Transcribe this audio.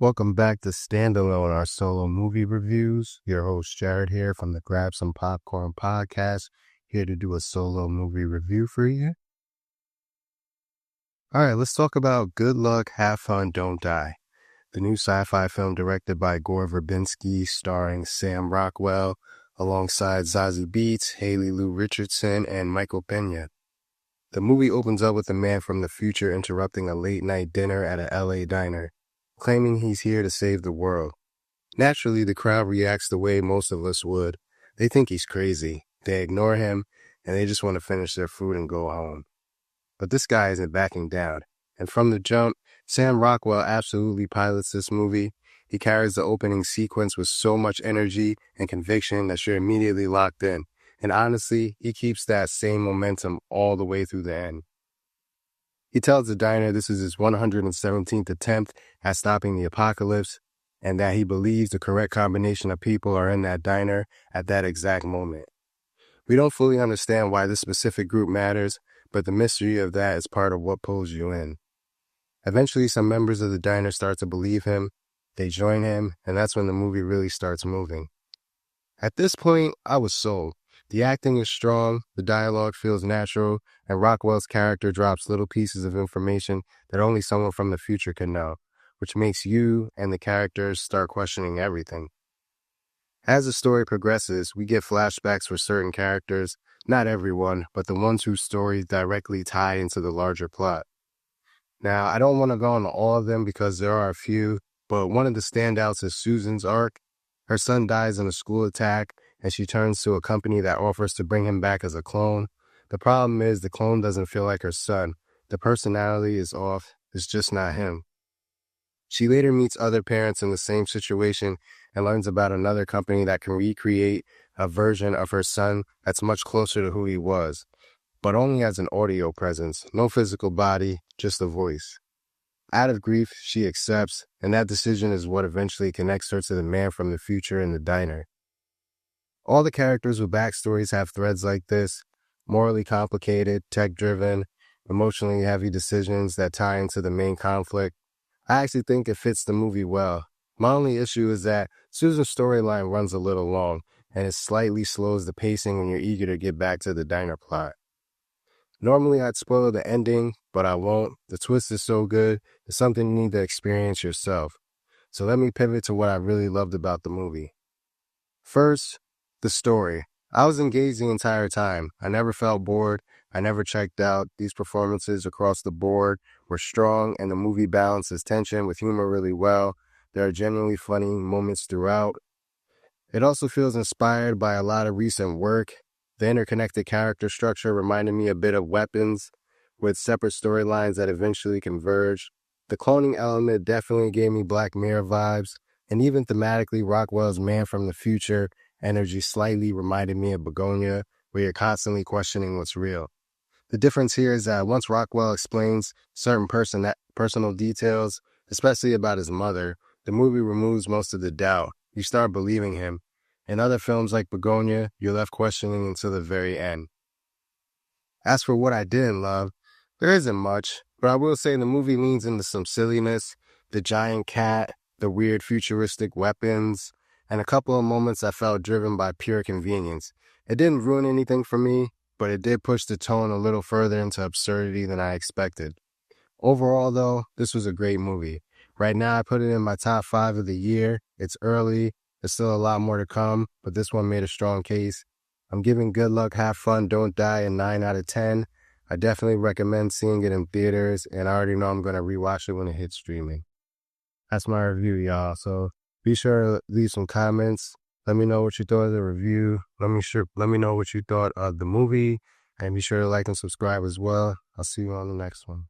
Welcome back to Standalone, our solo movie reviews. Your host Jared here from the Grab Some Popcorn podcast, here to do a solo movie review for you. All right, let's talk about Good Luck, Have Fun, Don't Die, the new sci-fi film directed by Gore Verbinski, starring Sam Rockwell, alongside Zazie Beetz, Lu Richardson, and Michael Peña. The movie opens up with a man from the future interrupting a late-night dinner at a LA diner, claiming he's here to save the world. Naturally, the crowd reacts the way most of us would. They think he's crazy, they ignore him, and they just want to finish their food and go home. But this guy isn't backing down, and from the jump, Sam Rockwell absolutely pilots this movie. He carries the opening sequence with so much energy and conviction that you're immediately locked in, and honestly, he keeps that same momentum all the way through the end. He tells the diner this is his 117th attempt at stopping the apocalypse, and that he believes the correct combination of people are in that diner at that exact moment. We don't fully understand why this specific group matters, but the mystery of that is part of what pulls you in. Eventually, some members of the diner start to believe him, they join him, and that's when the movie really starts moving. At this point, I was sold. The acting is strong, the dialogue feels natural, and Rockwell's character drops little pieces of information that only someone from the future can know, which makes you and the characters start questioning everything. As the story progresses, we get flashbacks for certain characters, not everyone, but the ones whose stories directly tie into the larger plot. Now, I don't want to go into all of them because there are a few, but one of the standouts is Susan's arc. Her son dies in a school attack, and she turns to a company that offers to bring him back as a clone. The problem is the clone doesn't feel like her son. The personality is off. It's just not him. She later meets other parents in the same situation and learns about another company that can recreate a version of her son that's much closer to who he was, but only as an audio presence, no physical body, just a voice. Out of grief, she accepts, and that decision is what eventually connects her to the man from the future in the diner. All the characters with backstories have threads like this: morally complicated, tech-driven, emotionally heavy decisions that tie into the main conflict. I actually think it fits the movie well. My only issue is that Susan's storyline runs a little long, and it slightly slows the pacing when you're eager to get back to the diner plot. Normally I'd spoil the ending, but I won't. The twist is so good, it's something you need to experience yourself. So let me pivot to what I really loved about the movie. First, the story. I was engaged the entire time. I never felt bored. I never checked out. These performances across the board were strong, and the movie balances tension with humor really well. There are genuinely funny moments throughout. It also feels inspired by a lot of recent work. The interconnected character structure reminded me a bit of Weapons, with separate storylines that eventually converge. The cloning element definitely gave me Black Mirror vibes, and even thematically, Rockwell's man from the future energy slightly reminded me of Begonia, where you're constantly questioning what's real. The difference here is that once Rockwell explains certain personal details, especially about his mother, the movie removes most of the doubt. You start believing him. In other films like Begonia, you're left questioning until the very end. As for what I didn't love, there isn't much, but I will say the movie leans into some silliness: the giant cat, the weird futuristic weapons, and a couple of moments I felt driven by pure convenience. It didn't ruin anything for me, but it did push the tone a little further into absurdity than I expected. Overall, though, this was a great movie. Right now, I put it in my top 5 of the year. It's early. There's still a lot more to come, but this one made a strong case. I'm giving Good Luck, Have Fun, Don't Die a 9 out of 10. I definitely recommend seeing it in theaters, and I already know I'm going to rewatch it when it hits streaming. That's my review, y'all. So be sure to leave some comments. Let me know what you thought of the review. Let me know what you thought of the movie, and be sure to like and subscribe as well. I'll see you on the next one.